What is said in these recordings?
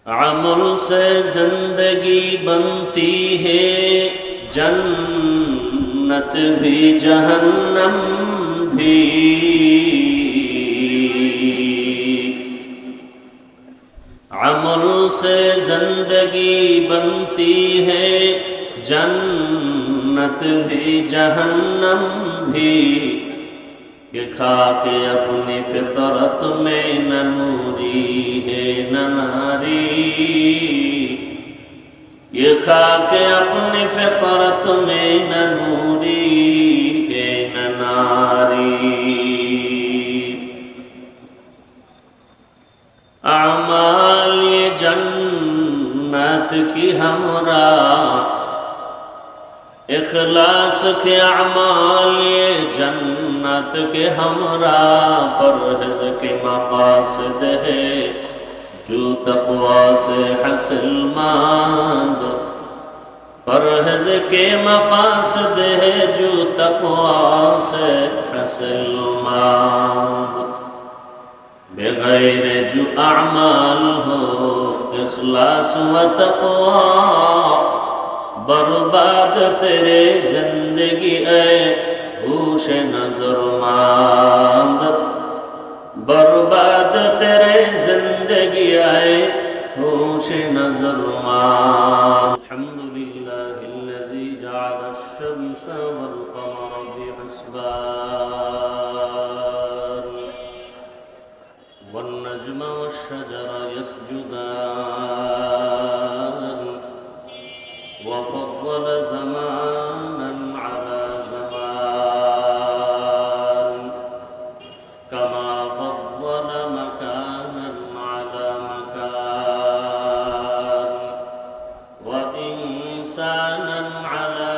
अमल से जिंदगी बनती है, जन्नत भी जहन्नम भी। अमल से जिंदगी बनती है, जन्नत भी जहन्नम भी। ये खाके अपनी फितरत में न नूरी है न नारी। ये खाके अपनी फितरत में न नूरी है न नारी। अमाल ये जन्नत की हमरा, इखलास के अमाल ये जन्नत के हमरा। परहज़ के मक़ासिद है जो तक़वा से हासिल मांद। परहज़ के मक़ासिद है जो तक़वा से हासिल मांद। बेग़ैर जो अमाल हो इखलास व तक़वा, बर्बाद तेरे जिंदगी ऐ होश नजर मांद। बर्बाद तेरे जिंदगी ऐ होश नजर मांद। अल्हम्दुलिल्लाहिल्लज़ी जअल अश-शम्स वल क़मर बिहुस्बान वन नज्म वश-शजर यस्जुदान वफ़द्दल ज़मानन अला ज़मान कमा फ़द्दल मकानन अला मकान व इंसानन अला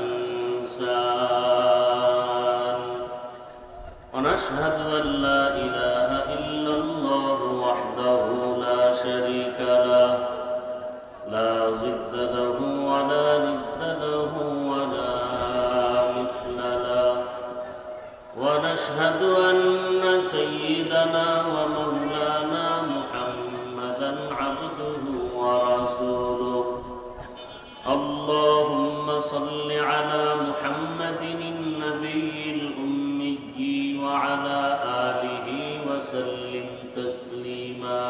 इंसान। व नशहदु अन ला इलाहा इल्लल्लाहु वहदहु ला शरीका लह ला ज़िद्द लहु वला निद्द लहु वला मिस्ल लह। व नशहदु अन्न सय्यिदना व मौलाना मुहम्मदन अब्दुहु व रसूलुहु। अल्लाहुम्मा सल्लि अला मुहम्मदिन नबिय्यिल उम्मिय्यि व अला आलिहि व सल्लिम तस्लीमा।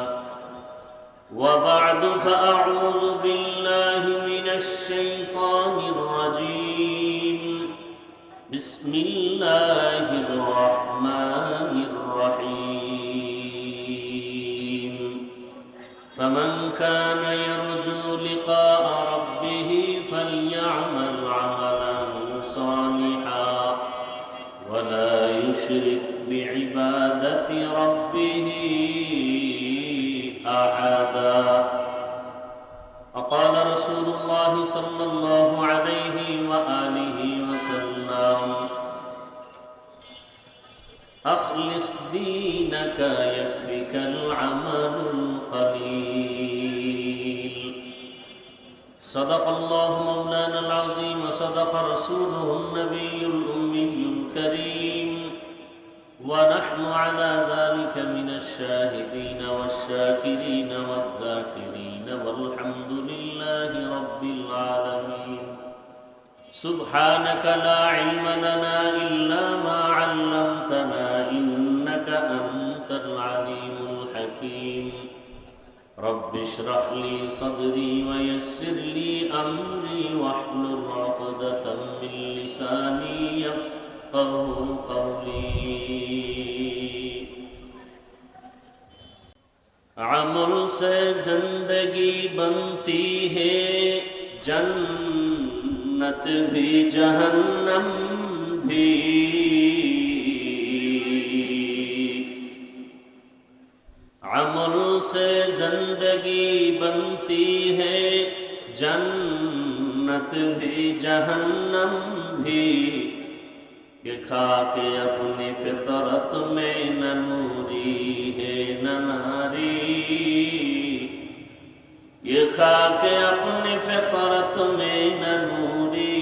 वबाद फ़अऊज़ु बिल्लाहि मिनश्शैतानिर रजीम। बिस्मिल्लाहिर रहमानिर रहीम। फमन कान यरजू लिक़ाअ रब्बिह फ़लयअमल अमलन सालिहान वला युश्रिक बिइबादति रब्बिह अहदा। क़ाल रसूलुल्लाहि सल्लल्लाहु अलैहि व आलिहि वसल्लम अख़लिस दीनक यकफ़िकल अमलुल क़लील। सदक़ल्लाहु मौलानल अज़ीम व सदक़ रसूलुहुन नबियुल उम्मियुल करीम। ونحن على ذلك من الشاهدين والشاكرين والذاكرين والحمد لله رب العالمين. سبحانك لا علم لنا إلا ما علمتنا إنك أنت العليم الحكيم. رب اشرح لي صدري ويسر لي أمري واحلل عقدة من لساني قولي। अमल से जिंदगी बनती है, जन्नत भी जहन्नम भी। अमल से जिंदगी बनती है, जन्नत भी जहन्नम भी। ये खाके अपनी फितरत में न नूरी है न नारी। ये खाके अपनी फितरत में न नूरी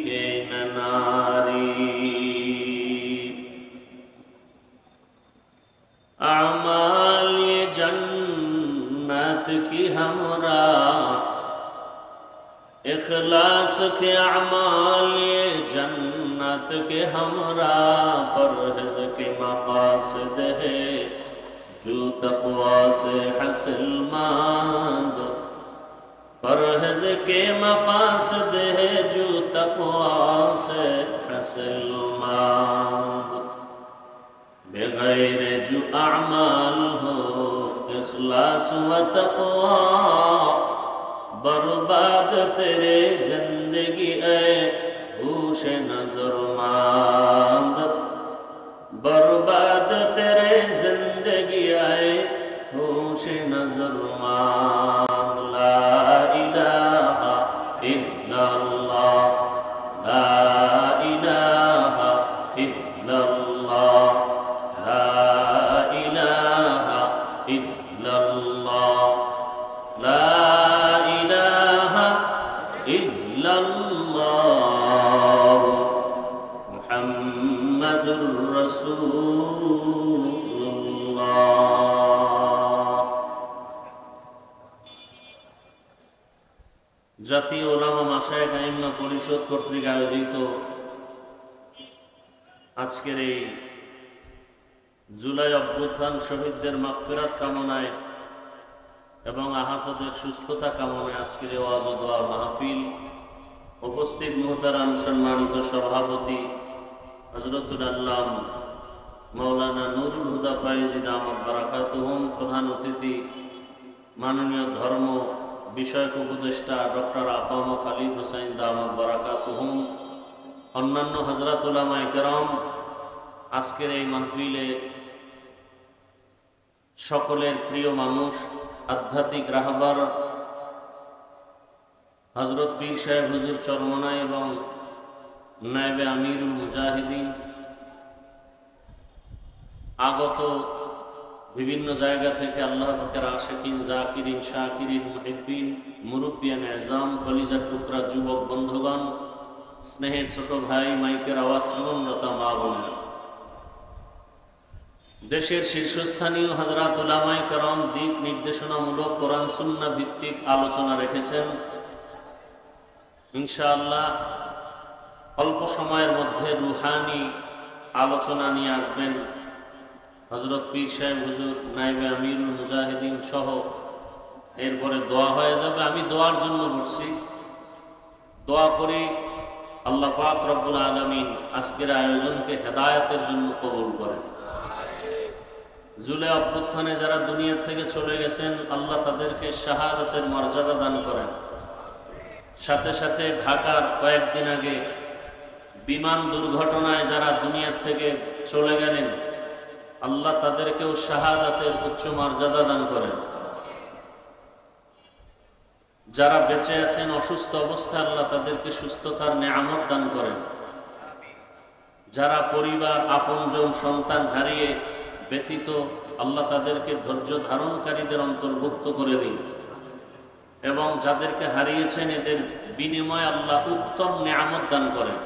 है न नारी। अमाल ये जन्नत जन्नत की हमरा इखलास के अमाल ये जन्नत के हमरा परहज़ के मक़ासिद है जो तक़वा से हासिल मांग परहज़ के मक़ासिद है जो तक़वा से हासिल मांग बग़ैर जो अमाल हो इखलास व तक़वा बर्बाद तेरे जिंदगी ऐ होश नजर मांद बर्बाद तेरे जिंदगी ऐ होश नजर मांद ला इलाहा इल्लल्लाह ला इलाहा इल्लल्लाह ला इलाहा इल्लल्लाह ला मुहम्मदुर रसूलुल्लाह। জাতীয় ওলামা মাশায়েখ আইম্মা পরিষদ কর্তৃক আয়োজিত আজকের এই জুলাই অভ্যুত্থান শহীদদের মাগফিরাত কামনায় এবং আহতদের সুস্থতা কামনায় আজকের এই ওয়াজ ও দোয়া মাহফিল উপস্থিত মুহতারাম সম্মানিত সভাপতি হযরতুল আল্লাম মাওলানা নুরুল হুদা ফায়েজী দামাত বারাকাতুহুম, প্রধান অতিথি মাননীয় ধর্ম বিষয়ক উপদেষ্টা ডক্টর আফাম খালিদ হোসাইন দামাত বারাকাতুহুম, অন্যান্য হযরত উলামায়ে কেরাম, আজকের এই মাহফিলে সকলের প্রিয় মানুষ আধ্যাত্মিক রাহবার হযরত পীর সাহেব হুজুর চরমনাই এবং নায়েবে আমিরুল মুজাহিদিন, আগত বিভিন্ন জায়গা থেকে আল্লাহ পাকের আশিকিন, জাকিরিন, শাকিরিন, মুহিব্বিন, মুরব্বিয়ান এজাম, কলিজার টুকরা যুবক বন্ধুগণ, স্নেহের ছোট ভাই, মাইকের আওয়াজ শ্রবণরতা মা বোনেরা, দেশের শীর্ষস্থানীয় হযরত উলামায়ে কেরাম দিক নির্দেশনামূলক কোরআন সুন্নাহ ভিত্তিক আলোচনা রেখেছেন। ইনশাআল্লাহ অল্প সময়ের মধ্যে রুহানি আলোচনা নিয়ে আসবেন হযরত পীর সাহেব হুজুর, নায়েবে আমিরুল মুজাহিদিন সহ। এরপরে দোয়া হয়ে যাবে। আমি দোয়ার জন্য বসছি, দোয়া করি আল্লাহ পাক রব্বুল আলামিন আজকের আয়োজনকে হেদায়েতের জন্য কবুল করেন। জুলাই অভ্যুত্থানে যারা দুনিয়া থেকে চলে গেছেন, আল্লাহ তাদেরকে শাহাদাতের মর্যাদা দান করেন। সাথে সাথে ঢাকার কয়েকদিন আগে বিমান দুর্ঘটনায় যারা দুনিয়া থেকে চলে গেলেন, আল্লাহ তাদেরকেও শাহাদাতের উচ্চ মর্যাদা দান করেন। যারা বেঁচে আছেন অসুস্থ অবস্থায়, আল্লাহ তাদেরকে সুস্থতার নেয়ামত দান করেন। যারা পরিবার, আপনজন, সন্তান হারিয়ে ব্যথিত, আল্লাহ তাদেরকে ধৈর্য ধারণকারীদের অন্তর্ভুক্ত করে দিন এবং যাদেরকে হারিয়েছেন এদের বিনিময়ে আল্লাহ উত্তম নেয়ামত দান করেন।